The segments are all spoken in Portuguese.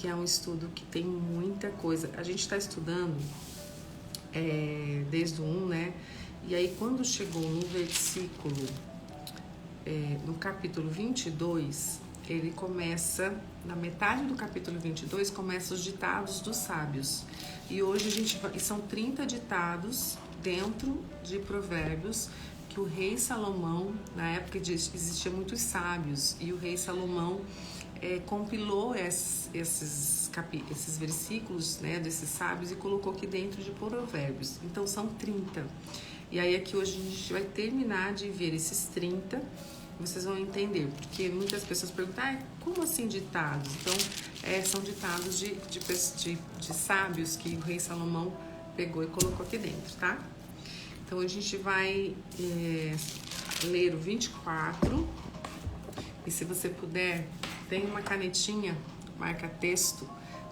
que é um estudo que tem muita coisa. A gente está estudando desde o 1, né? E aí quando chegou no versículo, no capítulo 22, ele começa, na metade do capítulo 22, começa os ditados dos sábios. E hoje a gente vai, são 30 ditados dentro de Provérbios, que o rei Salomão, na época existiam muitos sábios, e o rei Salomão compilou esses versículos, né, desses sábios e colocou aqui dentro de Provérbios. Então são 30. E aí aqui hoje a gente vai terminar de ver esses 30, vocês vão entender, porque muitas pessoas perguntam, como assim ditados? Então, são ditados de sábios que o rei Salomão pegou e colocou aqui dentro, tá? Então, a gente vai ler o 24, e se você puder, tem uma canetinha, marca texto,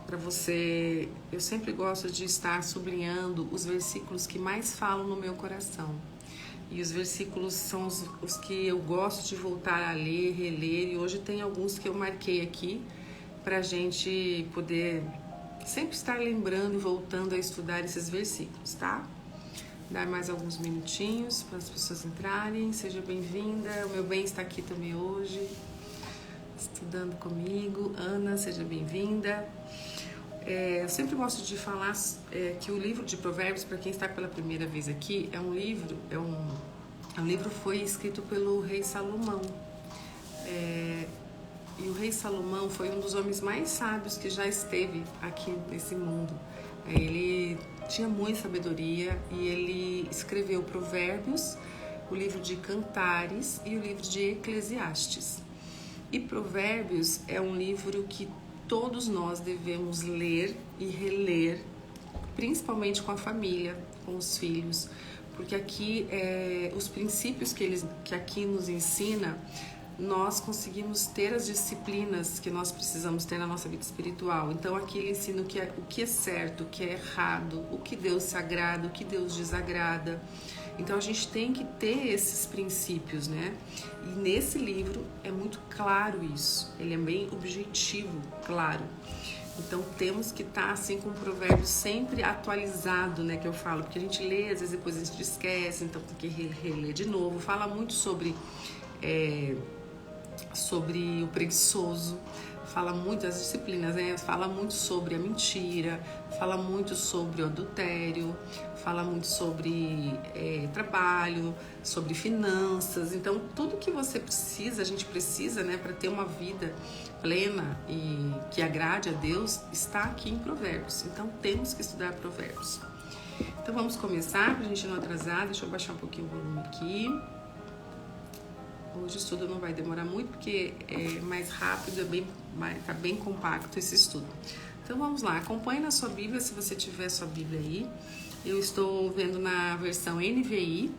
para você... Eu sempre gosto de estar sublinhando os versículos que mais falam no meu coração. E os versículos são os que eu gosto de voltar a ler, reler. E hoje tem alguns que eu marquei aqui para a gente poder sempre estar lembrando e voltando a estudar esses versículos, tá? Dar mais alguns minutinhos para as pessoas entrarem. Seja bem-vinda. O meu bem está aqui também hoje, estudando comigo. Ana, seja bem-vinda. Eu sempre gosto de falar que o livro de Provérbios, para quem está pela primeira vez aqui, o livro foi escrito pelo rei Salomão. E o rei Salomão foi um dos homens mais sábios que já esteve aqui nesse mundo. Ele tinha muita sabedoria e ele escreveu Provérbios, o livro de Cantares e o livro de Eclesiastes. E Provérbios é um livro que todos nós devemos ler e reler, principalmente com a família, com os filhos, porque aqui os princípios que aqui nos ensina, nós conseguimos ter as disciplinas que nós precisamos ter na nossa vida espiritual. Então aqui ele ensina o que é certo, o que é errado, o que Deus se agrada, o que Deus desagrada. Então a gente tem que ter esses princípios, né? E nesse livro é muito claro isso, ele é bem objetivo, claro. Então temos que estar assim com o provérbio sempre atualizado, né? Que eu falo, porque a gente lê, às vezes depois a gente esquece, então tem que reler de novo. Fala muito sobre o preguiçoso, fala muito das disciplinas, né? Fala muito sobre a mentira, fala muito sobre o adultério, fala muito sobre trabalho, sobre finanças. Então, tudo que você precisa, a gente precisa, né, para ter uma vida plena e que agrade a Deus, está aqui em Provérbios. Então, temos que estudar Provérbios. Então, vamos começar, para a gente não atrasar. Deixa eu baixar um pouquinho o volume aqui. Hoje o estudo não vai demorar muito, porque é mais rápido, tá bem compacto esse estudo. Então vamos lá, acompanhe na sua Bíblia, se você tiver sua Bíblia aí. Eu estou vendo na versão NVI,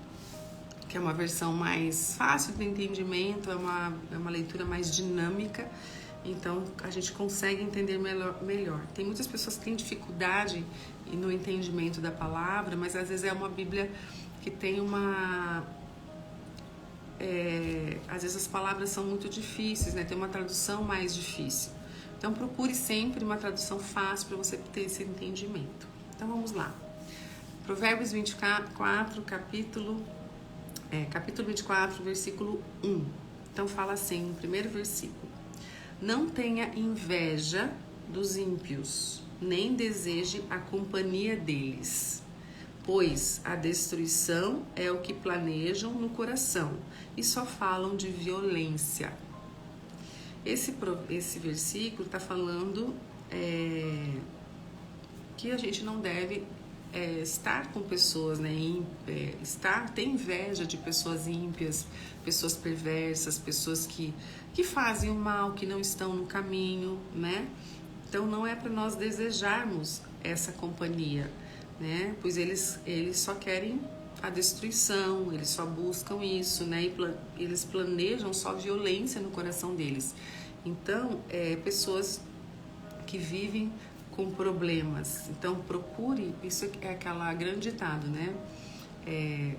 que é uma versão mais fácil de entendimento, é uma leitura mais dinâmica, então a gente consegue entender melhor. Tem muitas pessoas que têm dificuldade no entendimento da palavra, mas às vezes é uma Bíblia que tem às vezes as palavras são muito difíceis, né? Tem uma tradução mais difícil. Então procure sempre uma tradução fácil para você ter esse entendimento. Então vamos lá. Provérbios 24, capítulo 24, versículo 1. Então fala assim, no primeiro versículo: não tenha inveja dos ímpios, nem deseje a companhia deles, pois a destruição é o que planejam no coração e só falam de violência. Esse versículo está falando que a gente não deve estar com pessoas, né, ter inveja de pessoas ímpias, pessoas perversas, pessoas que fazem o mal, que não estão no caminho, né? Então não é para nós desejarmos essa companhia, né? Pois eles só querem a destruição, eles só buscam isso, né? E eles planejam só violência no coração deles. Então, pessoas que vivem com problemas. Então, procure, isso é aquela grande ditado, né?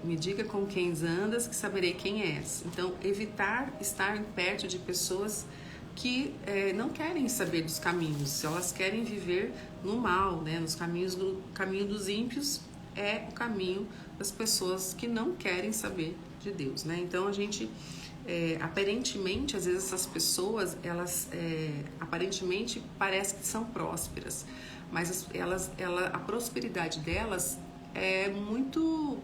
Me diga com quem andas, que saberei quem és. Então, evitar estar perto de pessoas que não querem saber dos caminhos, elas querem viver no mal, né? Nos caminhos do caminho dos ímpios é o caminho das pessoas que não querem saber de Deus, né? Então a gente aparentemente, às vezes essas pessoas, elas aparentemente parece que são prósperas, mas a prosperidade delas é muito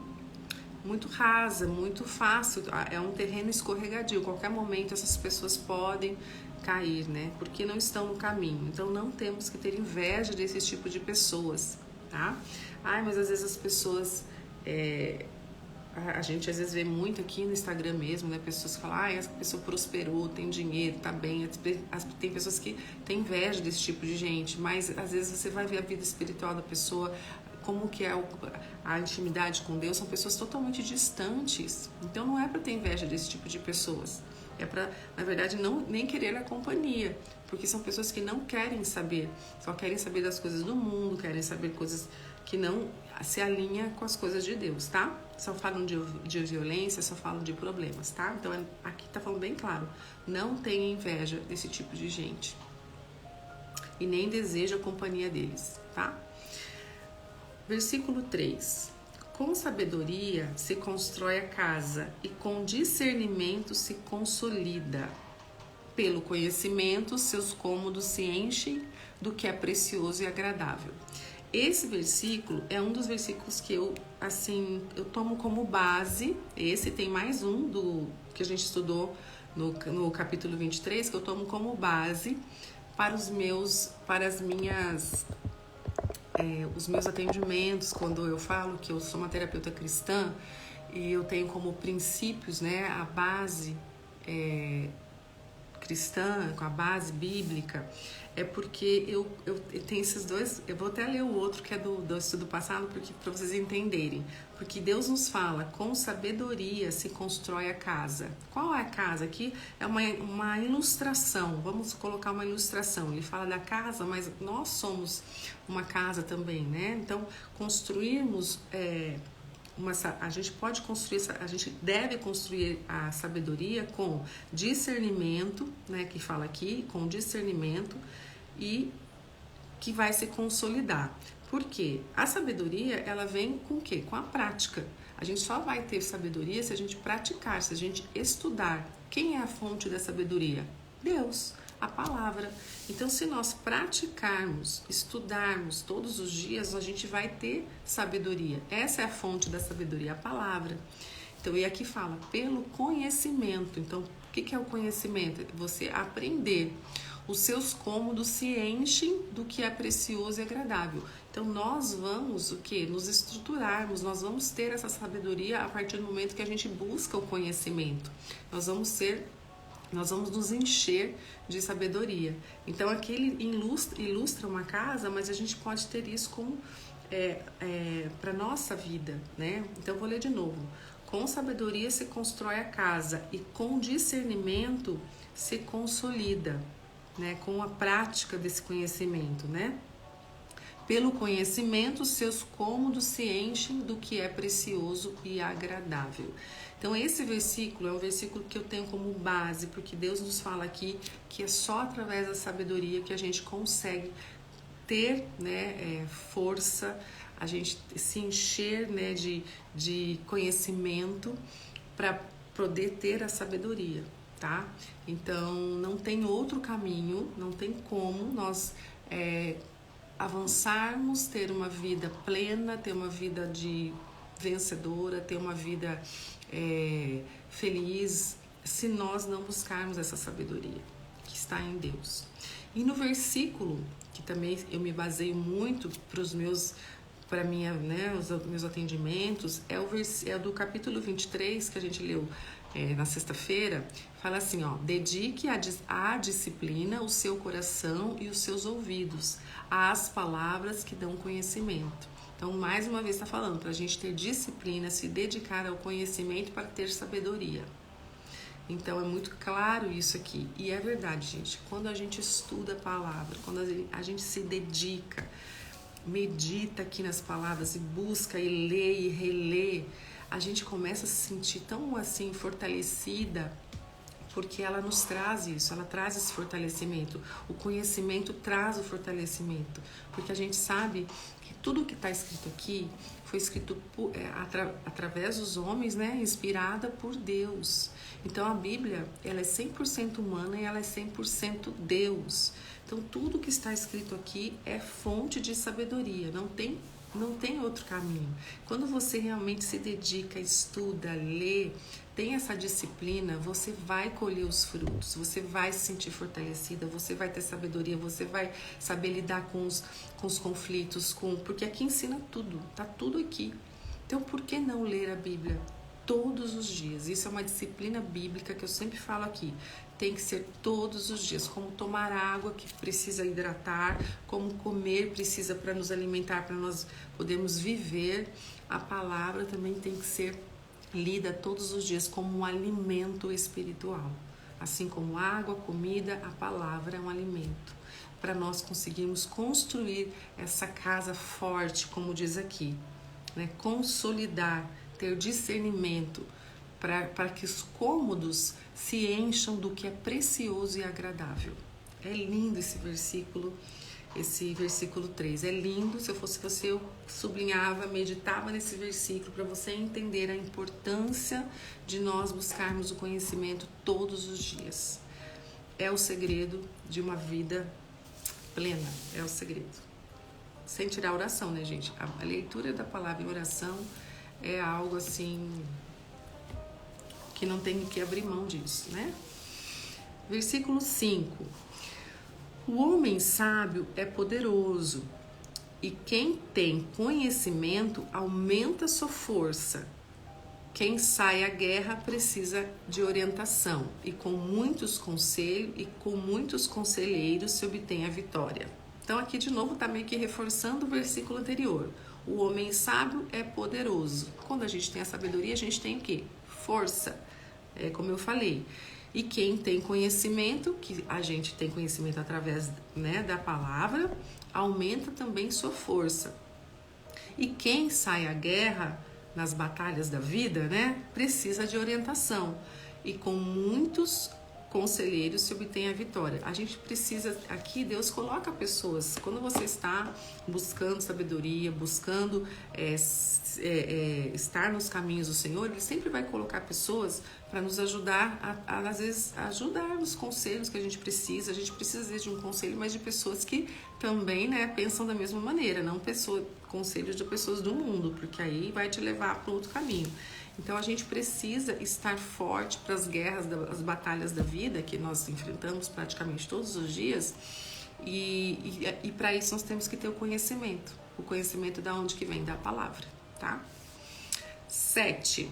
rasa, muito fácil, é um terreno escorregadio. Qualquer momento essas pessoas podem cair, né? Porque não estão no caminho. Então não temos que ter inveja desse tipo de pessoas, tá? Mas às vezes as pessoas a gente às vezes vê muito aqui no Instagram mesmo, né? Pessoas que falam, essa pessoa prosperou, tem dinheiro, tá bem. Tem pessoas que têm inveja desse tipo de gente, mas às vezes você vai ver a vida espiritual da pessoa, como que é a intimidade com Deus, são pessoas totalmente distantes. Então não é para ter inveja desse tipo de pessoas. É para, na verdade, nem querer a companhia, porque são pessoas que não querem saber, só querem saber das coisas do mundo, querem saber coisas que não se alinham com as coisas de Deus, tá? Só falam de violência, só falam de problemas, tá? Então aqui tá falando bem claro, não tenha inveja desse tipo de gente e nem deseja a companhia deles, tá? Versículo 3. Com sabedoria se constrói a casa e com discernimento se consolida. Pelo conhecimento, seus cômodos se enchem do que é precioso e agradável. Esse versículo é um dos versículos que eu tomo como base. Esse tem mais um do que a gente estudou no capítulo 23, que eu tomo como base para os meus atendimentos, quando eu falo que eu sou uma terapeuta cristã e eu tenho como princípios, né, a base cristã, com a base bíblica, é porque eu tenho esses dois. Eu vou até ler o outro que é do estudo passado, para vocês entenderem. Porque Deus nos fala, com sabedoria se constrói a casa. Qual é a casa? Aqui é uma ilustração, vamos colocar uma ilustração. Ele fala da casa, mas nós somos uma casa também, né? Então, construirmos a gente pode construir, a gente deve construir a sabedoria com discernimento, né, que fala aqui, com discernimento, e que vai se consolidar. Por quê? A sabedoria, ela vem com o quê? Com a prática. A gente só vai ter sabedoria se a gente praticar, se a gente estudar. Quem é a fonte da sabedoria? Deus, a palavra. Então, se nós praticarmos, estudarmos todos os dias, a gente vai ter sabedoria. Essa é a fonte da sabedoria, a palavra. Então, e aqui fala, pelo conhecimento. Então, o que é o conhecimento? Você aprender. Os seus cômodos se enchem do que é precioso e agradável. Então, nós vamos, nos estruturarmos, nós vamos ter essa sabedoria a partir do momento que a gente busca o conhecimento. Nós vamos nos encher de sabedoria. Então, aqui ele ilustra uma casa, mas a gente pode ter isso como para nossa vida, né? Então, eu vou ler de novo. Com sabedoria se constrói a casa e com discernimento se consolida, né? Com a prática desse conhecimento, né? Pelo conhecimento, seus cômodos se enchem do que é precioso e agradável. Então, esse versículo é um versículo que eu tenho como base, porque Deus nos fala aqui que é só através da sabedoria que a gente consegue ter, né, força, a gente se encher, né, de conhecimento para poder ter a sabedoria, tá? Então, não tem outro caminho, não tem como nós avançarmos, ter uma vida plena, ter uma vida de vencedora, ter uma vida feliz, se nós não buscarmos essa sabedoria que está em Deus. E no versículo, que também eu me baseio muito os meus atendimentos, é do capítulo 23, que a gente leu na sexta-feira. Fala assim, ó: dedique à disciplina o seu coração e os seus ouvidos às palavras que dão conhecimento. Então, mais uma vez está falando para a gente ter disciplina, se dedicar ao conhecimento para ter sabedoria. Então, é muito claro isso aqui. E é verdade, gente. Quando a gente estuda a palavra, quando a gente se dedica, medita aqui nas palavras e busca e lê e relê, a gente começa a se sentir tão assim fortalecida, porque ela nos traz isso, ela traz esse fortalecimento. O conhecimento traz o fortalecimento, porque a gente sabe que tudo que está escrito aqui foi escrito através dos homens, né? Inspirada por Deus. Então a Bíblia, ela é 100% humana e ela é 100% Deus. Então tudo que está escrito aqui é fonte de sabedoria, não tem outro caminho. Quando você realmente se dedica, estuda, lê, tem essa disciplina, você vai colher os frutos, você vai se sentir fortalecida, você vai ter sabedoria, você vai saber lidar com os conflitos, porque aqui ensina tudo, tá tudo aqui. Então por que não ler a Bíblia todos os dias? Isso é uma disciplina bíblica que eu sempre falo aqui. Tem que ser todos os dias, como tomar água que precisa hidratar, como comer precisa para nos alimentar, para nós podermos viver. A palavra também tem que ser lida todos os dias como um alimento espiritual. Assim como água, comida, a palavra é um alimento. Para nós conseguirmos construir essa casa forte, como diz aqui, né? Consolidar, ter discernimento, para que os cômodos se encham do que é precioso e agradável. É lindo esse versículo 3. É lindo. Se eu fosse você, eu sublinhava, meditava nesse versículo para você entender a importância de nós buscarmos o conhecimento todos os dias. É o segredo de uma vida plena, é o segredo. Sem tirar a oração, né, gente? A leitura da palavra e oração é algo assim que não tem que abrir mão disso, né? Versículo 5. O homem sábio é poderoso, e quem tem conhecimento aumenta sua força. Quem sai à guerra precisa de orientação, e com muitos conselheiros se obtém a vitória. Então aqui de novo está meio que reforçando o versículo anterior. O homem sábio é poderoso. Quando a gente tem a sabedoria, a gente tem o quê? Força. É como eu falei. E quem tem conhecimento, que a gente tem conhecimento através, né, da palavra, aumenta também sua força. E quem sai à guerra nas batalhas da vida, né, precisa de orientação. E com muitos conselheiros se obtém a vitória. A gente precisa, aqui Deus coloca pessoas, quando você está buscando sabedoria, buscando estar nos caminhos do Senhor, Ele sempre vai colocar pessoas para nos ajudar, às vezes, ajudar nos conselhos que a gente precisa. A gente precisa, às vezes, de um conselho, mas de pessoas que também, né, pensam da mesma maneira, não conselhos de pessoas do mundo, porque aí vai te levar para outro caminho. Então a gente precisa estar forte para as guerras, as batalhas da vida que nós enfrentamos praticamente todos os dias, e para isso nós temos que ter o conhecimento. O conhecimento da onde que vem? Da palavra, tá? 7.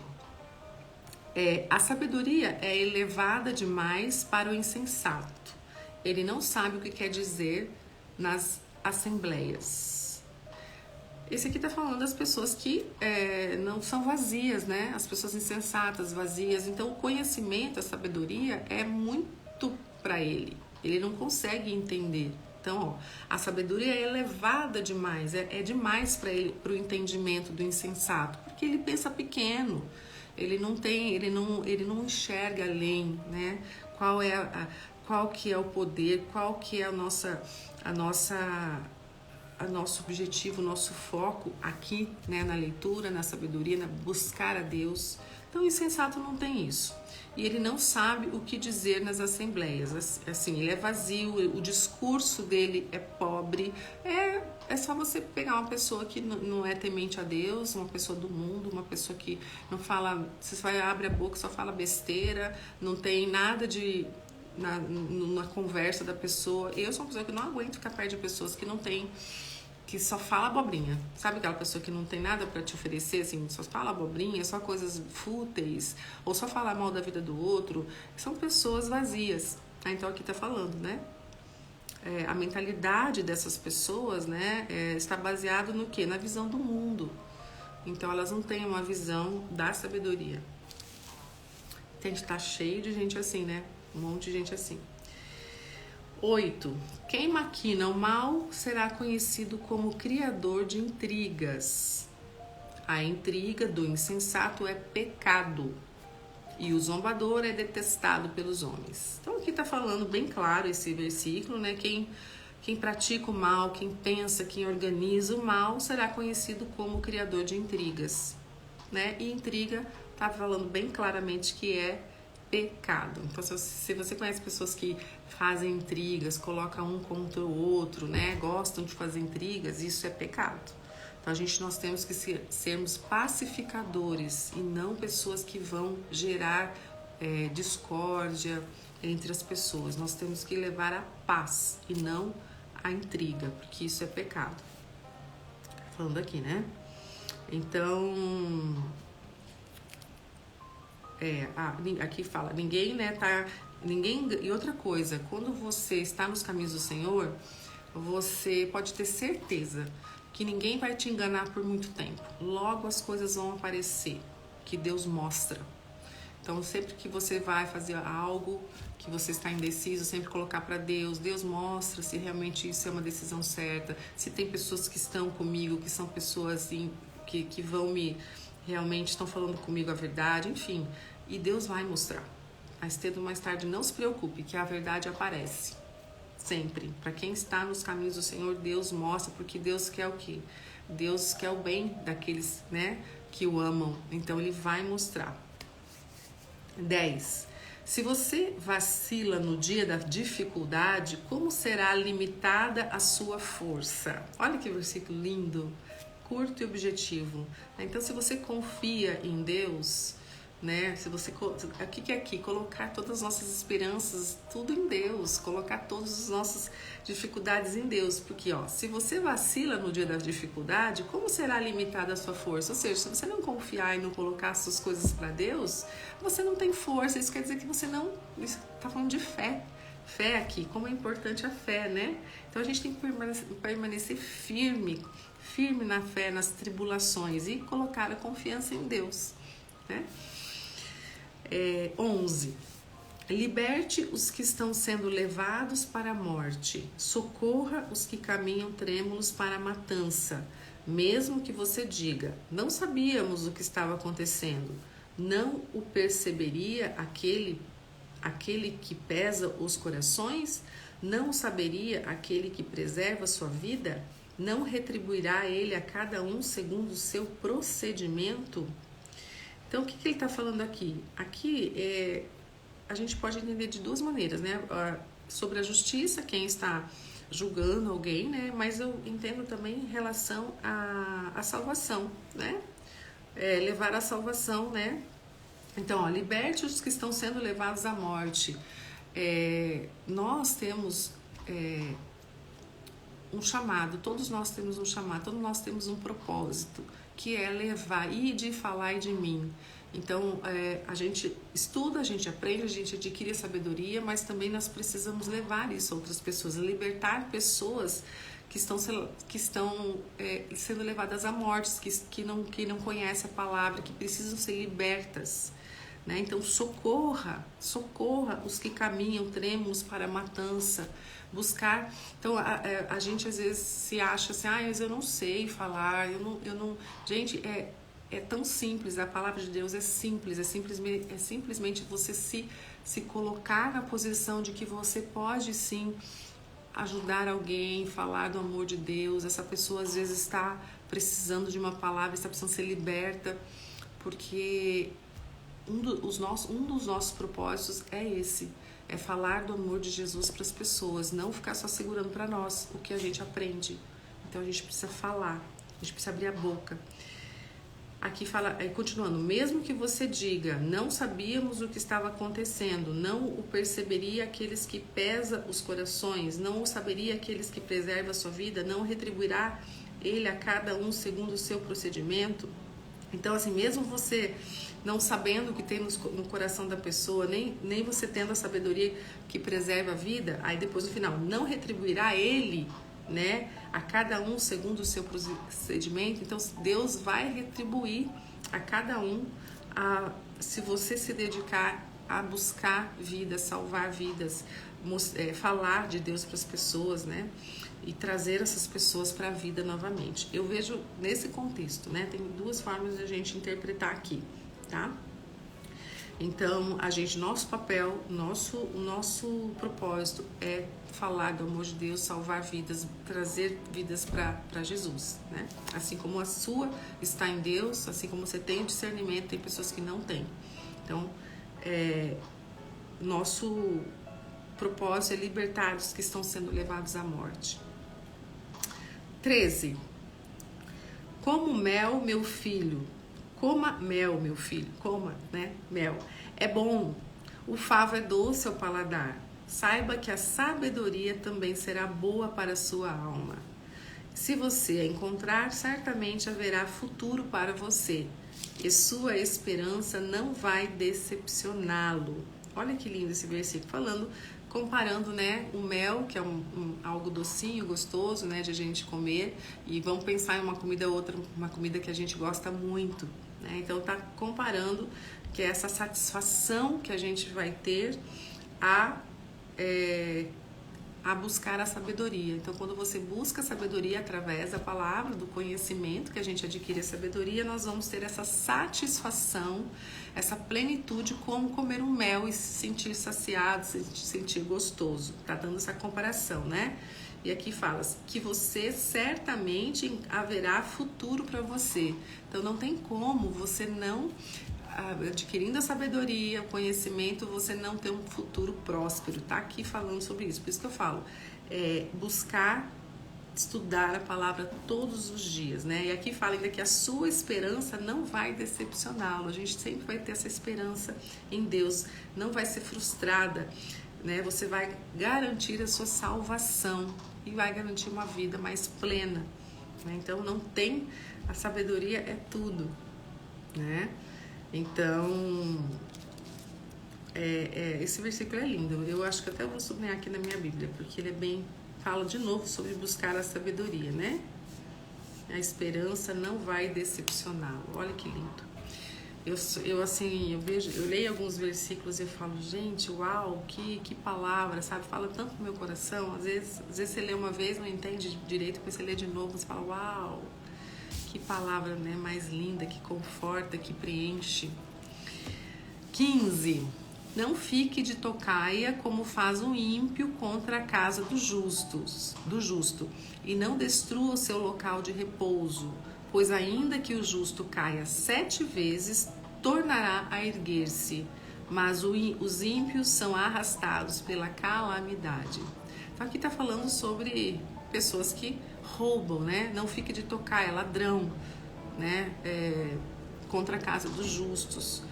A sabedoria é elevada demais para o insensato. Ele não sabe o que quer dizer nas assembleias. Esse aqui está falando das pessoas que não são vazias, né? As pessoas insensatas, vazias. Então, o conhecimento, a sabedoria é muito para ele. Ele não consegue entender. Então, a sabedoria é elevada demais, é demais para ele, para o entendimento do insensato, porque ele pensa pequeno. Ele não enxerga além, né? Qual que é o poder, qual que é nosso objetivo, o nosso foco aqui, né, na leitura, na sabedoria, na buscar a Deus. Então o insensato não tem isso. E ele não sabe o que dizer nas assembleias. Assim, ele é vazio, o discurso dele é pobre. É só você pegar uma pessoa que não é temente a Deus, uma pessoa do mundo, uma pessoa que não fala, você só abre a boca, só fala besteira, não tem nada de... Na conversa da pessoa. Eu sou uma pessoa que não aguento ficar perto de pessoas que não tem, que só fala abobrinha. Sabe aquela pessoa que não tem nada para te oferecer, assim, só fala abobrinha, só coisas fúteis, ou só falar mal da vida do outro? São pessoas vazias. Então aqui tá falando, né? A mentalidade dessas pessoas, né, está baseado no quê? Na visão do mundo. Então elas não têm uma visão da sabedoria. Tem que estar cheio de gente assim, né? Um monte de gente assim. 8. Quem maquina o mal será conhecido como criador de intrigas. A intriga do insensato é pecado. e o zombador é detestado pelos homens. Então aqui está falando bem claro esse versículo, né? Quem pratica o mal, quem pensa, quem organiza o mal, será conhecido como criador de intrigas, né? E intriga está falando bem claramente que é pecado. Então, se você conhece pessoas que fazem intrigas, colocam um contra o outro, né? Gostam de fazer intrigas, isso é pecado. Então, nós temos que sermos pacificadores e não pessoas que vão gerar discórdia entre as pessoas. Nós temos que levar a paz e não a intriga, porque isso é pecado. Falando aqui, né? Então, aqui fala, ninguém, né, e outra coisa, quando você está nos caminhos do Senhor, você pode ter certeza que ninguém vai te enganar por muito tempo. Logo as coisas vão aparecer, que Deus mostra. Então, sempre que você vai fazer algo que você está indeciso, sempre colocar para Deus. Deus mostra se realmente isso é uma decisão certa. Se tem pessoas que estão comigo, que são pessoas que vão realmente estão falando comigo a verdade, enfim. E Deus vai mostrar. Mais cedo ou mais tarde, não se preocupe, que a verdade aparece. Sempre. Para quem está nos caminhos do Senhor, Deus mostra, porque Deus quer o quê? Deus quer o bem daqueles, né, que o amam. Então, Ele vai mostrar. 10. Se você vacila no dia da dificuldade, como será limitada a sua força? Olha que versículo lindo, curto e objetivo. Então, se você confia em Deus, né? Se você, o que é aqui? Colocar todas as nossas esperanças, tudo em Deus, colocar todas as nossas dificuldades em Deus, porque se você vacila no dia da dificuldade, como será limitada a sua força? Ou seja, se você não confiar e não colocar as suas coisas para Deus, você não tem força. Isso quer dizer que você não, está falando de fé. Fé aqui, como é importante a fé, né? Então a gente tem que permanecer firme na fé, nas tribulações e colocar a confiança em Deus, né? 11. Liberte os que estão sendo levados para a morte. Socorra os que caminham trêmulos para a matança. Mesmo que você diga, não sabíamos o que estava acontecendo. Não o perceberia aquele que pesa os corações? Não o saberia aquele que preserva sua vida? Não retribuirá ele a cada um segundo o seu procedimento? Então, o que ele está falando aqui? Aqui, a gente pode entender de duas maneiras, né? Sobre a justiça, quem está julgando alguém, né? Mas eu entendo também em relação à salvação, né? Levar a salvação, né? Então, liberte os que estão sendo levados à morte. Nós temos um chamado, todos nós temos um chamado, todos nós temos um propósito, que é levar, e de falar e de mim. Então, a gente estuda, a gente aprende, a gente adquire sabedoria, mas também nós precisamos levar isso a outras pessoas, libertar pessoas que estão sendo levadas à morte, que não conhecem a palavra, que precisam ser libertas, né? Então, socorra os que caminham trêmulos para a matança, buscar. Então, a gente às vezes se acha assim, mas eu não sei falar, eu não. Gente, é tão simples, a palavra de Deus é simples, é simplesmente você se colocar na posição de que você pode sim ajudar alguém, falar do amor de Deus. Essa pessoa às vezes está precisando de uma palavra, está precisando ser liberta, porque um dos nossos propósitos é esse, é falar do amor de Jesus para as pessoas, não ficar só segurando para nós o que a gente aprende. Então a gente precisa falar, a gente precisa abrir a boca. Aqui fala, continuando, mesmo que você diga, não sabíamos o que estava acontecendo, não o perceberia aqueles que pesa os corações, não o saberia aqueles que preserva a sua vida, não retribuirá ele a cada um segundo o seu procedimento. Então, assim, mesmo você não sabendo o que tem no coração da pessoa, nem você tendo a sabedoria que preserva a vida, aí depois no final, não retribuirá ele, né, a cada um segundo o seu procedimento. Então Deus vai retribuir a cada um se você se dedicar a buscar vidas, salvar vidas, falar de Deus para as pessoas, né, e trazer essas pessoas para a vida novamente. Eu vejo nesse contexto, né, tem duas formas de a gente interpretar aqui, tá? Então, nosso papel, o nosso propósito é falar do amor de Deus, salvar vidas, trazer vidas para Jesus, né? Assim como a sua está em Deus, assim como você tem discernimento, tem pessoas que não têm. Então, nosso propósito é libertar os que estão sendo levados à morte. 13. Como mel, meu filho. Coma mel, meu filho. Coma, né? Mel. É bom. O favo é doce ao paladar. Saiba que a sabedoria também será boa para a sua alma. Se você a encontrar, certamente haverá futuro para você. E sua esperança não vai decepcioná-lo. Olha que lindo esse versículo, comparando, né, o mel, que é algo docinho, gostoso, né, de a gente comer, e vamos pensar em uma comida outra, uma comida que a gente gosta muito, né? Então tá comparando que é essa satisfação que a gente vai ter a buscar a sabedoria. Então, quando você busca a sabedoria através da palavra, do conhecimento que a gente adquire a sabedoria, nós vamos ter essa satisfação, essa plenitude, como comer um mel e se sentir saciado, se sentir gostoso. Tá dando essa comparação, né? E aqui fala que você certamente haverá futuro para você. Então, não tem como você não, adquirindo a sabedoria, o conhecimento, você não ter um futuro próspero. Tá aqui falando sobre isso. Por isso que eu falo, buscar estudar a palavra todos os dias, né? E aqui fala ainda que a sua esperança não vai decepcioná-lo. A gente sempre vai ter essa esperança em Deus, não vai ser frustrada, né? Você vai garantir a sua salvação e vai garantir uma vida mais plena, né? Então não tem, a sabedoria é tudo, né? Então esse versículo é lindo. Eu acho que até eu vou sublinhar aqui na minha Bíblia, porque ele fala de novo sobre buscar a sabedoria, né? A esperança não vai decepcioná-lo. Olha que lindo. Eu leio alguns versículos e eu falo, gente, uau, que palavra, sabe? Fala tanto no meu coração. Às vezes você lê uma vez, não entende direito, depois você lê de novo, você fala, uau, que palavra, né, mais linda, que conforta, que preenche. 15. Não fique de tocaia como faz um ímpio contra a casa do justo, e não destrua o seu local de repouso, pois ainda que o justo caia 7 vezes, tornará a erguer-se, mas os ímpios são arrastados pela calamidade. Então aqui está falando sobre pessoas que roubam, né? Não fique de tocaia, ladrão, né? Contra a casa dos justos.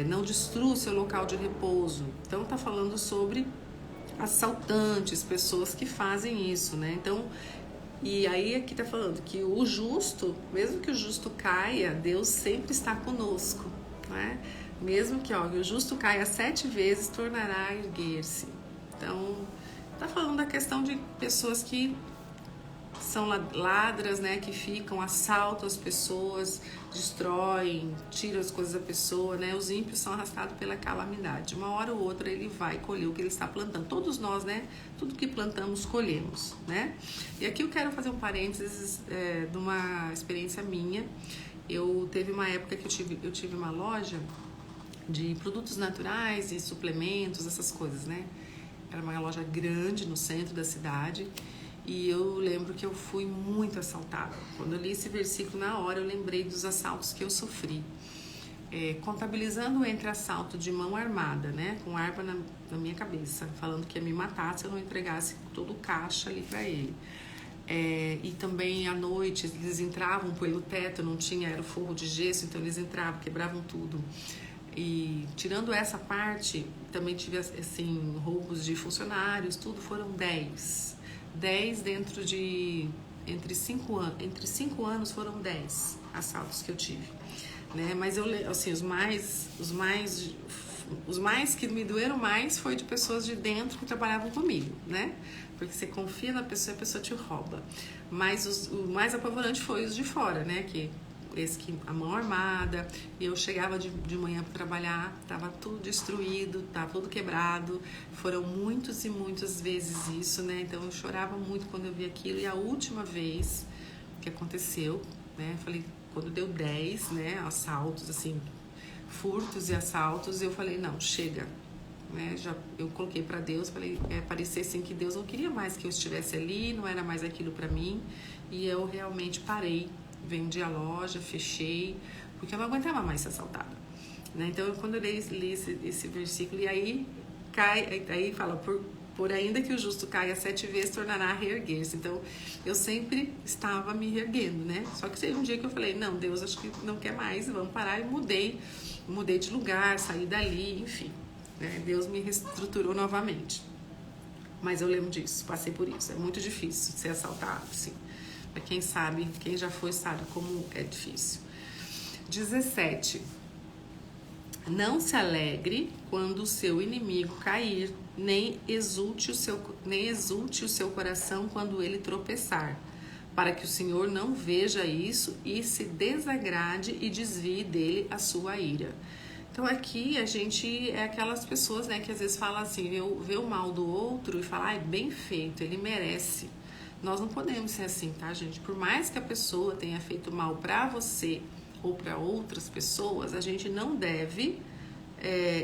Não destrua o seu local de repouso. Então está falando sobre assaltantes, pessoas que fazem isso, né? Então, e aí aqui está falando que o justo, mesmo que o justo caia, Deus sempre está conosco, né? Mesmo que o justo caia 7 vezes, tornará a erguer-se. Então, está falando da questão de pessoas que são ladras, né, que assaltam as pessoas, destroem, tiram as coisas da pessoa, né? Os ímpios são arrastados pela calamidade. Uma hora ou outra ele vai colher o que ele está plantando. Todos nós, né? Tudo que plantamos, colhemos, né? E aqui eu quero fazer um parênteses de uma experiência minha. Teve uma época que eu tive uma loja de produtos naturais e suplementos, essas coisas, né? Era uma loja grande no centro da cidade. E eu lembro que eu fui muito assaltada. Quando eu li esse versículo na hora, eu lembrei dos assaltos que eu sofri. Contabilizando entre assalto de mão armada, né, com arma na minha cabeça, falando que ia me matar se eu não entregasse todo o caixa ali para ele. E também à noite eles entravam pelo teto, era o forro de gesso, então eles entravam, quebravam tudo. E tirando essa parte, também tive assim, roubos de funcionários, tudo, foram 10 dentro de entre 5 anos foram 10 assaltos que eu tive, né? Mas eu assim, os mais que me doeram mais foi de pessoas de dentro que trabalhavam comigo, né? Porque você confia na pessoa e a pessoa te rouba. Mas o mais apavorante foi os de fora, né? A mão armada, eu chegava de manhã para trabalhar, tava tudo destruído, tava tudo quebrado, foram muitas e muitas vezes isso, né? Então eu chorava muito quando eu vi aquilo. E a última vez que aconteceu, né, falei, quando deu 10, né, assaltos, assim, furtos e assaltos, eu falei, não, chega. Né? Eu coloquei para Deus, falei, parecia assim que Deus não queria mais que eu estivesse ali, não era mais aquilo para mim, e eu realmente parei, vendi a loja, fechei, porque eu não aguentava mais ser assaltada. Né? Então, quando eu li esse versículo, e aí fala, por ainda que o justo caia 7 vezes, tornará a reerguer-se. Então, eu sempre estava me reerguendo, né? Só que teve um dia que eu falei, não, Deus, acho que não quer mais, vamos parar, e mudei de lugar, saí dali, enfim. Né? Deus me reestruturou novamente. Mas eu lembro disso, passei por isso. É muito difícil ser assaltado, sim. Pra quem sabe, quem já foi, sabe como é difícil. 17. Não se alegre quando o seu inimigo cair, nem exulte o seu coração quando ele tropeçar, para que o Senhor não veja isso e se desagrade e desvie dele a sua ira. Então aqui a gente é aquelas pessoas, né, que às vezes falam assim, vê o mal do outro e fala, ai, bem feito, ele merece. Nós não podemos ser assim, tá, gente? Por mais que a pessoa tenha feito mal pra você ou para outras pessoas, a gente não deve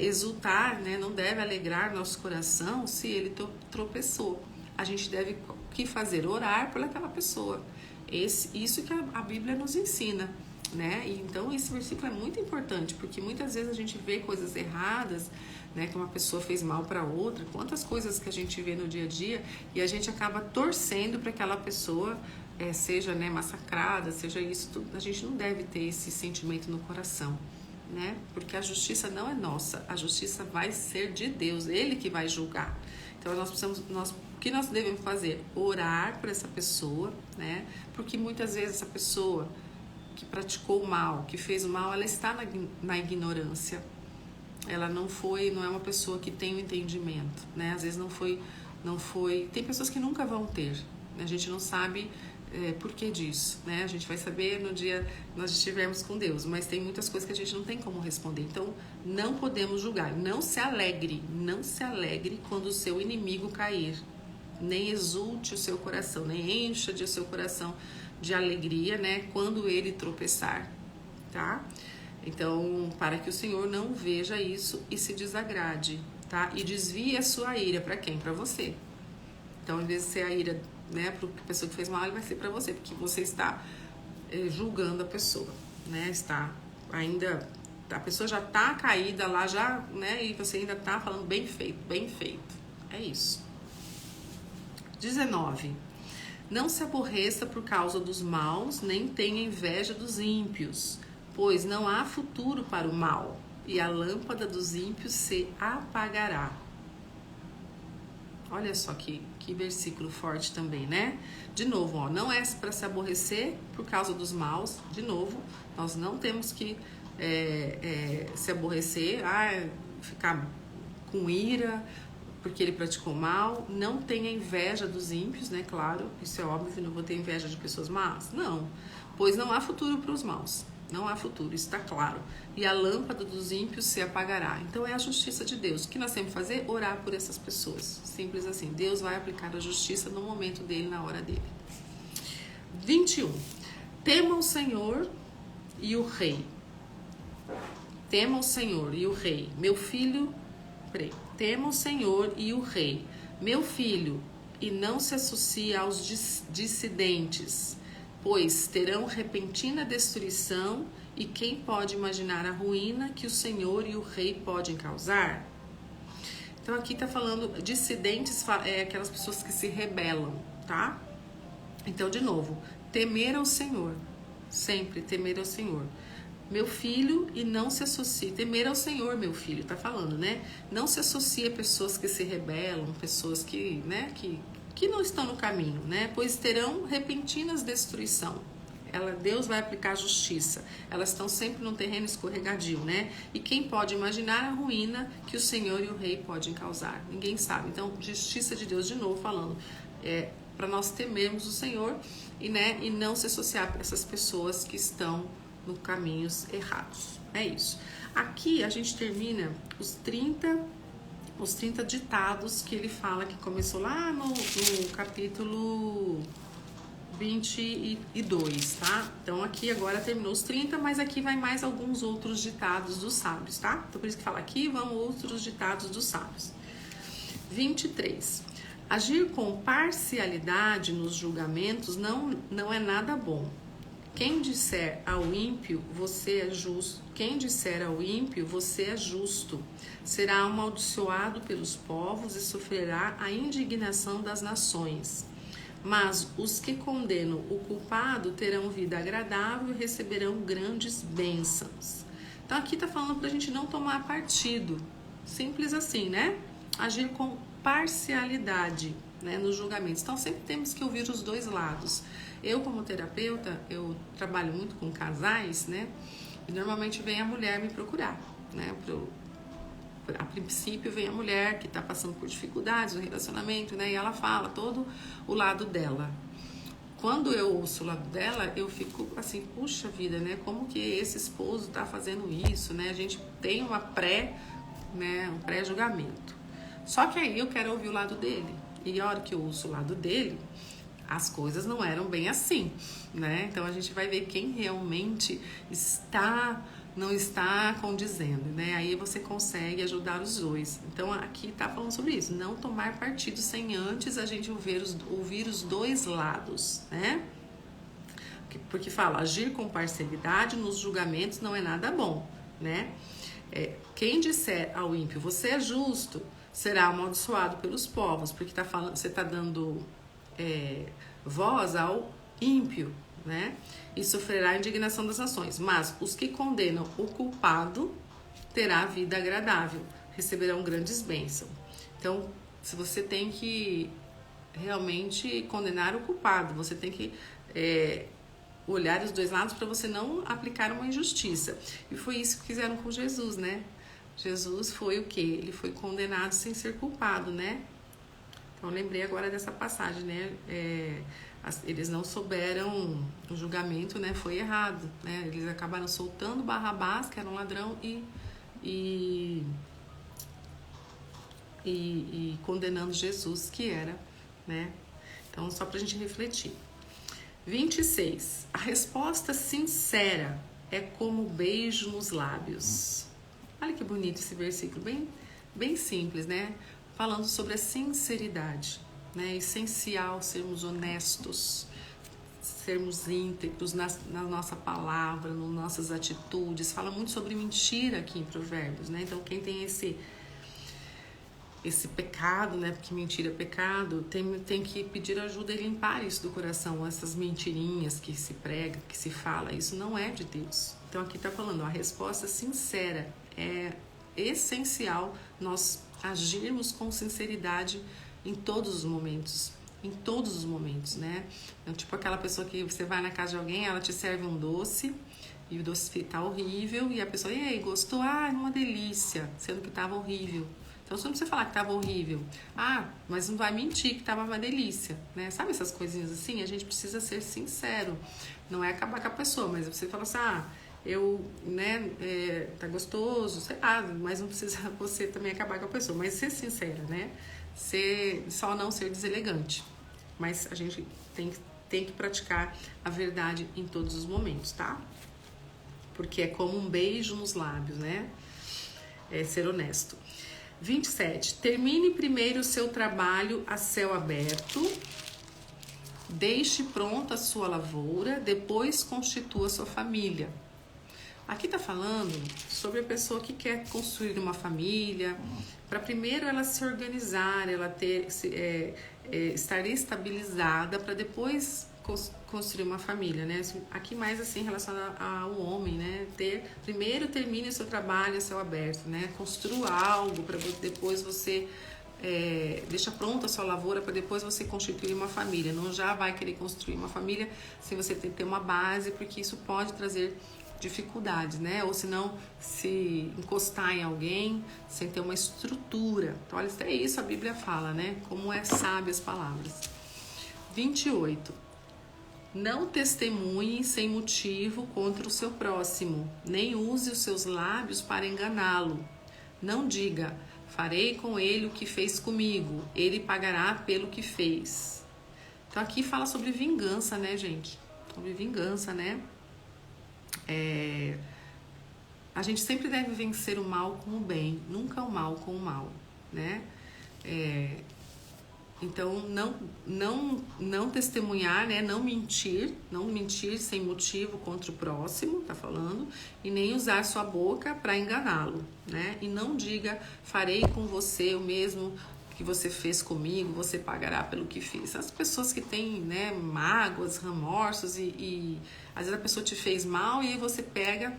exultar, né? Não deve alegrar nosso coração se ele tropeçou. A gente deve o que fazer? Orar por aquela pessoa. Isso que a Bíblia nos ensina, né? E então esse versículo é muito importante, porque muitas vezes a gente vê coisas erradas, né? Que uma pessoa fez mal para outra, quantas coisas que a gente vê no dia a dia, e a gente acaba torcendo para que aquela pessoa seja, né, massacrada, seja isso tudo. A gente não deve ter esse sentimento no coração, né? Porque a justiça não é nossa, a justiça vai ser de Deus, Ele que vai julgar. Então o que nós devemos fazer? Orar por essa pessoa, né? Porque muitas vezes essa pessoa que praticou o mal, que fez o mal, ela está na ignorância. Ela não é uma pessoa que tem o entendimento, né? Às vezes não foi. Tem pessoas que nunca vão ter, né? A gente não sabe por que disso, né? A gente vai saber no dia que nós estivermos com Deus, mas tem muitas coisas que a gente não tem como responder. Então, não podemos julgar. Não se alegre quando o seu inimigo cair. Nem exulte o seu coração, nem encha de seu coração de alegria, né? Quando ele tropeçar, tá? Então, para que o Senhor não veja isso e se desagrade, tá? E desvie a sua ira para quem? Para você. Então, em vez de ser a ira, né, para a pessoa que fez mal, ele vai ser para você, porque você está julgando a pessoa, né? A pessoa já está caída lá, já, né? E você ainda está falando bem feito, bem feito. É isso. 19. Não se aborreça por causa dos maus, nem tenha inveja dos ímpios, pois não há futuro para o mal, e a lâmpada dos ímpios se apagará. Olha só que versículo forte também, né? De novo, ó, não é para se aborrecer por causa dos maus. De novo, nós não temos que se aborrecer, ficar com ira porque ele praticou mal. Não tenha inveja dos ímpios, né? Claro, isso é óbvio que não vou ter inveja de pessoas más. Não, pois não há futuro para os maus. Não há futuro, isso está claro. E a lâmpada dos ímpios se apagará. Então é a justiça de Deus. O que nós temos que fazer? Orar por essas pessoas. Simples assim. Deus vai aplicar a justiça no momento dele, na hora dele. 21. Tema o Senhor e o Rei. Tema o Senhor e o Rei. Meu filho... Tema o Senhor e o Rei. Meu filho, e não se associe aos dissidentes, pois terão repentina destruição, e quem pode imaginar a ruína que o Senhor e o Rei podem causar? Então aqui está falando, dissidentes aquelas pessoas que se rebelam, tá? Então, de novo, temer ao Senhor, sempre temer ao Senhor. Meu filho, e não se associe, temer ao Senhor, meu filho, tá falando, né? Não se associe a pessoas que se rebelam, pessoas que, né, que não estão no caminho, né? Pois terão repentinas destruição. Deus vai aplicar justiça. Elas estão sempre num terreno escorregadio, né? E quem pode imaginar a ruína que o Senhor e o Rei podem causar? Ninguém sabe. Então, justiça de Deus, de novo falando, para nós temermos o Senhor e não se associar a essas pessoas que estão nos caminhos errados. É isso. Aqui a gente termina os 30 ditados que ele fala, que começou lá no capítulo 22, tá? Então aqui agora terminou os 30, mas aqui vai mais alguns outros ditados dos sábios, tá? Então por isso que fala aqui, vão outros ditados dos sábios. 23. Agir com parcialidade nos julgamentos não é nada bom. Quem disser ao ímpio, você é justo. Quem disser ao ímpio, você é justo, será amaldiçoado pelos povos e sofrerá a indignação das nações. Mas os que condenam o culpado terão vida agradável e receberão grandes bênçãos. Então aqui está falando para a gente não tomar partido. Simples assim, né? Agir com parcialidade, né, nos julgamentos. Então sempre temos que ouvir os dois lados. Eu, como terapeuta, eu trabalho muito com casais, né? E normalmente vem a mulher me procurar, né? A princípio vem a mulher que está passando por dificuldades no relacionamento, né? E ela fala todo o lado dela. Quando eu ouço o lado dela, eu fico assim, puxa vida, né? Como que esse esposo está fazendo isso, né? A gente tem um pré-julgamento. Só que aí eu quero ouvir o lado dele. E a hora que eu ouço o lado dele, as coisas não eram bem assim, né? Então a gente vai ver quem realmente não está condizendo, né? Aí você consegue ajudar os dois. Então aqui tá falando sobre isso, não tomar partido sem antes a gente ouvir os dois lados, né? Porque fala, agir com parcialidade nos julgamentos não é nada bom, né? Quem disser ao ímpio, você é justo, será amaldiçoado pelos povos, porque você está dando voz ao ímpio, né? E sofrerá a indignação das nações. Mas os que condenam o culpado terá vida agradável, receberão grandes bênçãos. Então, se você tem que realmente condenar o culpado, você tem que olhar os dois lados para você não aplicar uma injustiça. E foi isso que fizeram com Jesus, né? Jesus foi o quê? Ele foi condenado sem ser culpado, né? Então, lembrei agora dessa passagem, né? Eles não souberam, o julgamento, né, foi errado, né? Eles acabaram soltando Barrabás, que era um ladrão, e condenando Jesus, que era, né? Então, só pra gente refletir. 26. A resposta sincera é como beijo nos lábios. Olha que bonito esse versículo, bem simples, né? Falando sobre a sinceridade, né? É essencial sermos honestos, sermos íntegros na nossa palavra, nas nossas atitudes. Fala muito sobre mentira aqui em Provérbios, né? Então, quem tem esse pecado, né? Porque mentira é pecado, tem que pedir ajuda e limpar isso do coração, essas mentirinhas que se prega, que se fala, isso não é de Deus. Então aqui tá falando, a resposta sincera é essencial nós agirmos com sinceridade em todos os momentos, né? Então, tipo aquela pessoa que você vai na casa de alguém, ela te serve um doce e o doce tá horrível e a pessoa, e aí, gostou? Ah, uma delícia, sendo que tava horrível. Então, você não precisa falar que estava horrível. Ah, mas não vai mentir que estava uma delícia, né? Sabe essas coisinhas assim? A gente precisa ser sincero. Não é acabar com a pessoa, mas você fala assim, tá gostoso, sei lá, mas não precisa você também acabar com a pessoa. Mas ser sincera, né? Só não ser deselegante. Mas a gente tem que praticar a verdade em todos os momentos, tá? Porque é como um beijo nos lábios, né? É ser honesto. 27. Termine primeiro o seu trabalho a céu aberto, deixe pronta a sua lavoura, depois constitua a sua família. Aqui está falando sobre a pessoa que quer construir uma família, para primeiro ela se organizar, ela estar estabilizada, para depois construir uma família, né? Aqui mais assim relacionado ao homem, né? Primeiro termine o seu trabalho a céu aberto, né? Construa algo para depois você deixa pronta a sua lavoura para depois você constituir uma família. Não já vai querer construir uma família sem você ter uma base, porque isso pode trazer dificuldades, né? Ou se não, se encostar em alguém sem ter uma estrutura. Então, olha, até isso a Bíblia fala, né? Como é sábia as palavras. 28. Não testemunhe sem motivo contra o seu próximo, nem use os seus lábios para enganá-lo. Não diga, farei com ele o que fez comigo, ele pagará pelo que fez. Então aqui fala sobre vingança, né, gente? Sobre vingança, né? A gente sempre deve vencer o mal com o bem, nunca o mal com o mal, né? Então, não testemunhar, né? Não mentir sem motivo contra o próximo, tá falando, e nem usar sua boca para enganá-lo, né? E não diga, farei com você o mesmo que você fez comigo, você pagará pelo que fiz. As pessoas que têm, né, mágoas, remorsos e às vezes a pessoa te fez mal e aí você pega,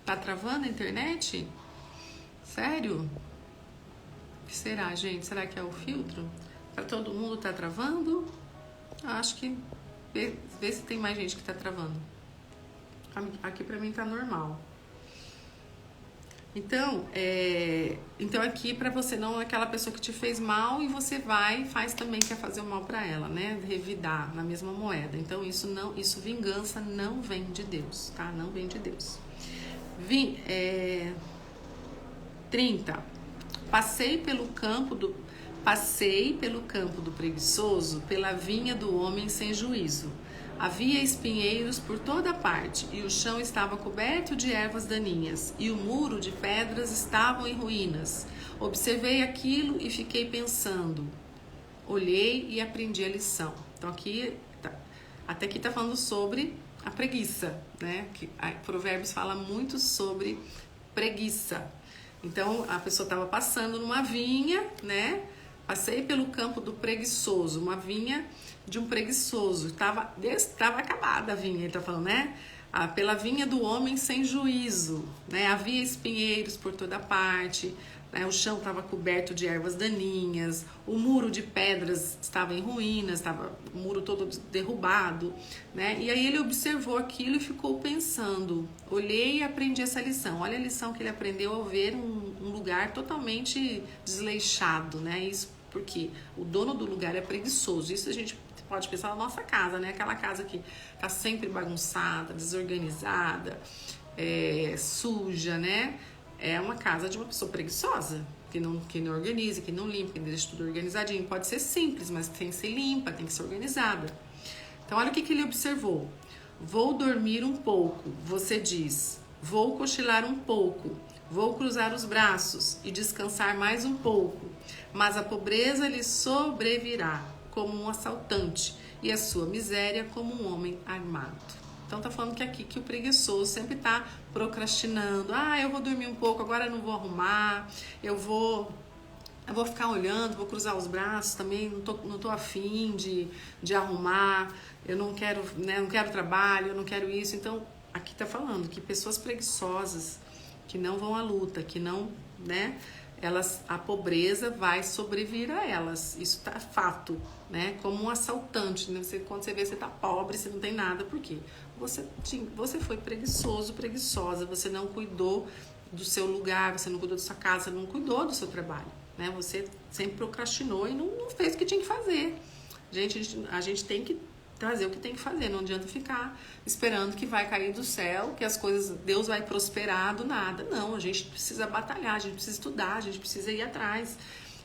tá travando a internet? Sério? O que será, gente? Será que é o filtro? Pra todo mundo tá travando? Acho que vê se tem mais gente que tá travando. Aqui pra mim tá normal. Então aqui pra você não é aquela pessoa que te fez mal e você vai e faz também, quer fazer o mal pra ela, né? Revidar na mesma moeda. Então isso vingança não vem de Deus, tá? Não vem de Deus. 30. Passei pelo campo do preguiçoso, pela vinha do homem sem juízo. Havia espinheiros por toda parte, e o chão estava coberto de ervas daninhas, e o muro de pedras estavam em ruínas. Observei aquilo e fiquei pensando. Olhei e aprendi a lição. Então até aqui está falando sobre a preguiça, né? Provérbios fala muito sobre preguiça. Então a pessoa estava passando numa vinha, né? Passei pelo campo do preguiçoso, uma vinha de um preguiçoso. Estava acabada a vinha, ele está falando, né? Pela vinha do homem sem juízo, né? Havia espinheiros por toda parte, né? O chão estava coberto de ervas daninhas, o muro de pedras estava em ruínas, estava o muro todo derrubado, né? E aí ele observou aquilo e ficou pensando. Olhei e aprendi essa lição. Olha a lição que ele aprendeu ao ver um lugar totalmente desleixado, né? Isso porque o dono do lugar é preguiçoso. Isso a gente pode pensar na nossa casa, né? Aquela casa que tá sempre bagunçada, desorganizada, suja, né? É uma casa de uma pessoa preguiçosa, que não organiza, que não limpa, que deixa tudo organizadinho. Pode ser simples, mas tem que ser limpa, tem que ser organizada. Então, olha o que ele observou. Vou dormir um pouco, você diz. Vou cochilar um pouco. Vou cruzar os braços e descansar mais um pouco. Mas a pobreza lhe sobrevirá como um assaltante e a sua miséria como um homem armado. Então tá falando que aqui que o preguiçoso sempre tá procrastinando. Eu vou dormir um pouco, agora eu não vou arrumar, eu vou ficar olhando, vou cruzar os braços também, não tô afim de arrumar, eu não quero, né, não quero trabalho, eu não quero isso. Então aqui tá falando que pessoas preguiçosas, que não vão à luta, que não, né, a pobreza vai sobrevir a elas. Isso tá fato, né? Como um assaltante, né? Quando você vê, você tá pobre, você não tem nada, por quê? Você foi preguiçoso, preguiçosa, você não cuidou do seu lugar, você não cuidou da sua casa, você não cuidou do seu trabalho, né? Você sempre procrastinou e não fez o que tinha que fazer. A gente tem que trazer o que tem que fazer, não adianta ficar esperando que vai cair do céu, que as coisas, Deus vai prosperar do nada. Não, a gente precisa batalhar, a gente precisa estudar, a gente precisa ir atrás.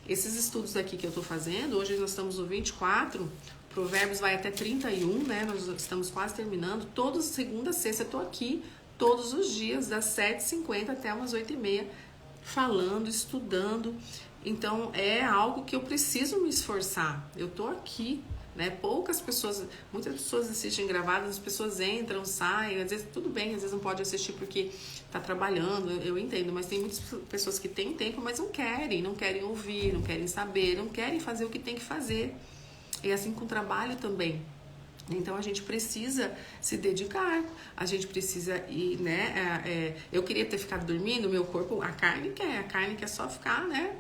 Esses estudos aqui que eu tô fazendo, hoje nós estamos no 24, Provérbios vai até 31, né? Nós estamos quase terminando. Toda segunda, sexta eu tô aqui todos os dias, das 7h50 até umas 8h30, falando, estudando. Então é algo que eu preciso me esforçar. Eu tô aqui, né? Muitas pessoas assistem gravadas, as pessoas entram, saem, às vezes tudo bem, às vezes não pode assistir porque tá trabalhando, eu entendo, mas tem muitas pessoas que têm tempo, mas não querem ouvir, não querem saber, não querem fazer o que tem que fazer. E assim com o trabalho também. Então a gente precisa se dedicar, a gente precisa ir, né? Eu queria ter ficado dormindo, meu corpo, a carne quer só ficar, né?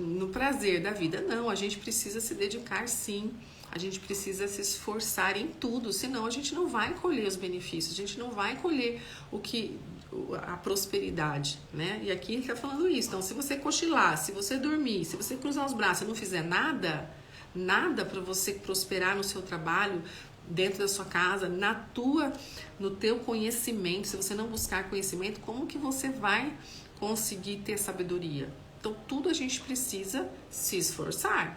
No prazer da vida. Não, a gente precisa se dedicar, sim. A gente precisa se esforçar em tudo, senão a gente não vai colher os benefícios, a gente não vai colher a prosperidade, né? E aqui ele está falando isso. Então, se você cochilar, se você dormir, se você cruzar os braços e não fizer nada para você prosperar no seu trabalho, dentro da sua casa, no teu conhecimento, se você não buscar conhecimento, como que você vai conseguir ter sabedoria? Então, tudo a gente precisa se esforçar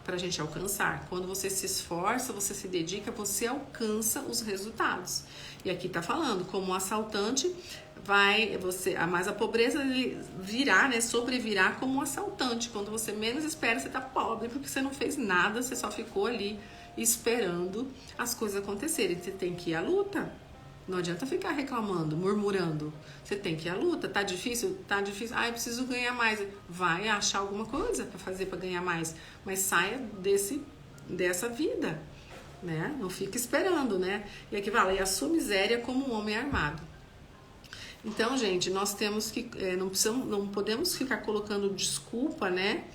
para a gente alcançar. Quando você se esforça, você se dedica, você alcança os resultados. E aqui está falando, como um assaltante mas a pobreza virá, né, sobrevirá como um assaltante. Quando você menos espera, você está pobre, porque você não fez nada, você só ficou ali esperando as coisas acontecerem. Você tem que ir à luta. Não adianta ficar reclamando, murmurando. Você tem que ir à luta. Tá difícil? Tá difícil. Eu preciso ganhar mais. Vai achar alguma coisa para fazer para ganhar mais. Mas saia dessa vida, né? Não fica esperando, né? E aqui fala, e a sua miséria como um homem armado. Então, gente, nós temos que, não podemos ficar colocando desculpa, né?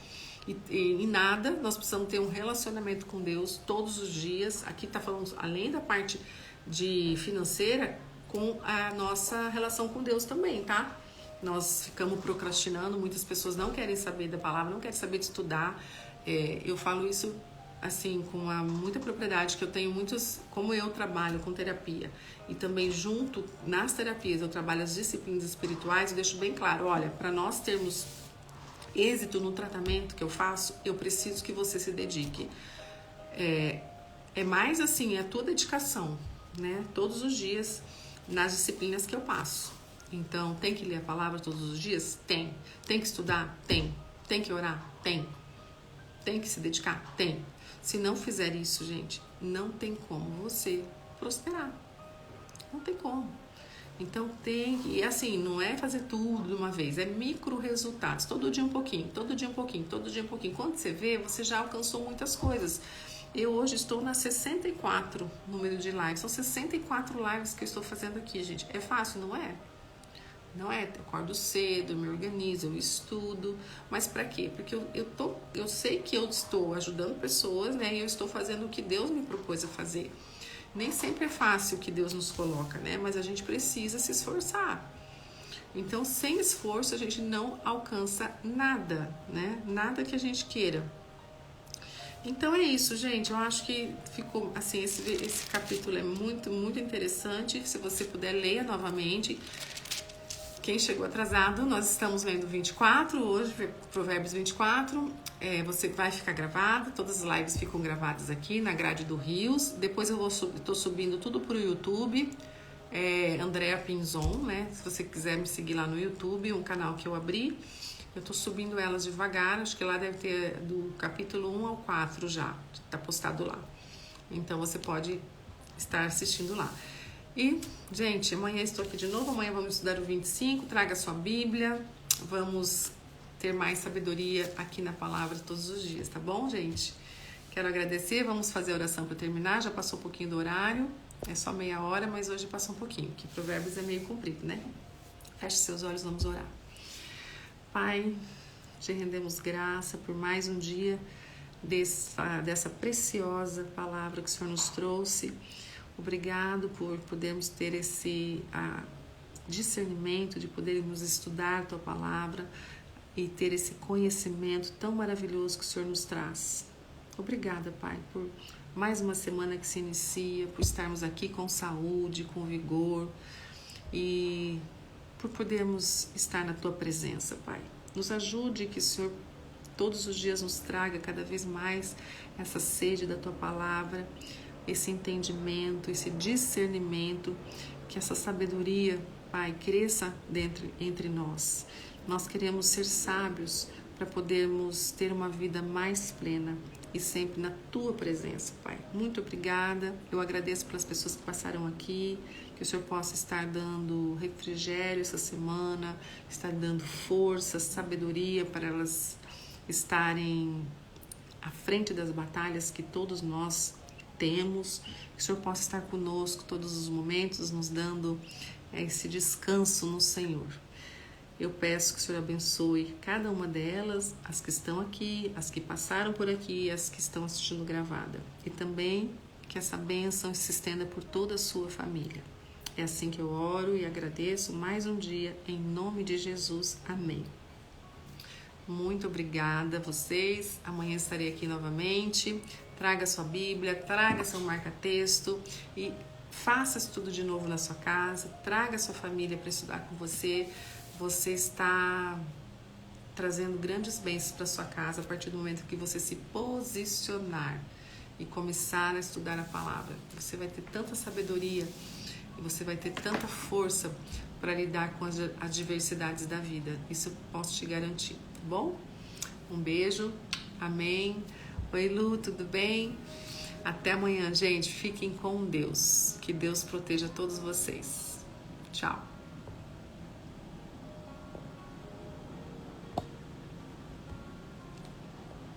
E nada, nós precisamos ter um relacionamento com Deus todos os dias. Aqui tá falando, além da parte de financeira, com a nossa relação com Deus também, tá? Nós ficamos procrastinando, muitas pessoas não querem saber da palavra, não querem saber de estudar. Eu falo isso assim com muita propriedade, que eu tenho muitos, como eu trabalho com terapia e também junto nas terapias eu trabalho as disciplinas espirituais, eu deixo bem claro, olha, para nós termos êxito no tratamento que eu faço, eu preciso que você se dedique. É mais assim, é a tua dedicação, né? Todos os dias nas disciplinas que eu passo. Então, tem que ler a palavra todos os dias? Tem. Tem que estudar? Tem. Tem que orar? Tem. Tem que se dedicar? Tem. Se não fizer isso, gente, não tem como você prosperar. Não tem como. Então tem que, e assim, não é fazer tudo de uma vez, é micro resultados, todo dia um pouquinho, todo dia um pouquinho, todo dia um pouquinho. Quando você vê, você já alcançou muitas coisas. Eu hoje estou na 64 número de lives, são 64 lives que eu estou fazendo aqui, gente. É fácil, não é? Não é? Eu acordo cedo, eu me organizo, eu estudo, mas para quê? Porque eu sei que eu estou ajudando pessoas, né? E eu estou fazendo o que Deus me propôs a fazer. Nem sempre é fácil o que Deus nos coloca, né? Mas a gente precisa se esforçar. Então, sem esforço, a gente não alcança nada, né? Nada que a gente queira. Então é isso, gente. Eu acho que ficou assim, esse capítulo é muito, muito interessante. Se você puder, leia novamente. Quem chegou atrasado, nós estamos lendo 24 hoje, Provérbios 24. Você vai ficar gravado, todas as lives ficam gravadas aqui na grade do Rios. Depois eu estou subindo tudo pro YouTube. Andréa Pinzon, né? Se você quiser me seguir lá no YouTube, um canal que eu abri. Eu tô subindo elas devagar, acho que lá deve ter do capítulo 1 ao 4 já, tá postado lá. Então você pode estar assistindo lá. E, gente, amanhã estou aqui de novo, amanhã vamos estudar o 25, traga sua Bíblia, vamos ter mais sabedoria aqui na palavra todos os dias, tá bom, gente? Quero agradecer, vamos fazer a oração para terminar, já passou um pouquinho do horário, é só meia hora, mas hoje passou um pouquinho, que Provérbios é meio comprido, né? Feche seus olhos, vamos orar. Pai, te rendemos graça por mais um dia dessa preciosa palavra que o Senhor nos trouxe. Obrigado por podermos ter esse discernimento de podermos estudar a Tua palavra e ter esse conhecimento tão maravilhoso que o Senhor nos traz. Obrigada, Pai, por mais uma semana que se inicia, por estarmos aqui com saúde, com vigor e por podermos estar na Tua presença, Pai. Nos ajude que o Senhor todos os dias nos traga cada vez mais essa sede da Tua palavra, esse entendimento, esse discernimento, que essa sabedoria, Pai, cresça entre nós. Nós queremos ser sábios para podermos ter uma vida mais plena e sempre na Tua presença, Pai. Muito obrigada. Eu agradeço pelas pessoas que passaram aqui, que o Senhor possa estar dando refrigério essa semana, estar dando força, sabedoria para elas estarem à frente das batalhas que todos nós temos, que o Senhor possa estar conosco todos os momentos, nos dando esse descanso no Senhor. Eu peço que o Senhor abençoe cada uma delas, as que estão aqui, as que passaram por aqui, as que estão assistindo gravada. E também que essa bênção se estenda por toda a sua família. É assim que eu oro e agradeço mais um dia, em nome de Jesus. Amém. Muito obrigada a vocês. Amanhã estarei aqui novamente. Traga sua Bíblia, traga seu marca-texto e faça isso tudo de novo na sua casa. Traga sua família para estudar com você. Você está trazendo grandes bênçãos para sua casa a partir do momento que você se posicionar e começar a estudar a palavra. Você vai ter tanta sabedoria e você vai ter tanta força para lidar com as adversidades da vida. Isso eu posso te garantir, tá bom? Um beijo, amém. Oi, Lu, tudo bem? Até amanhã, gente. Fiquem com Deus. Que Deus proteja todos vocês. Tchau.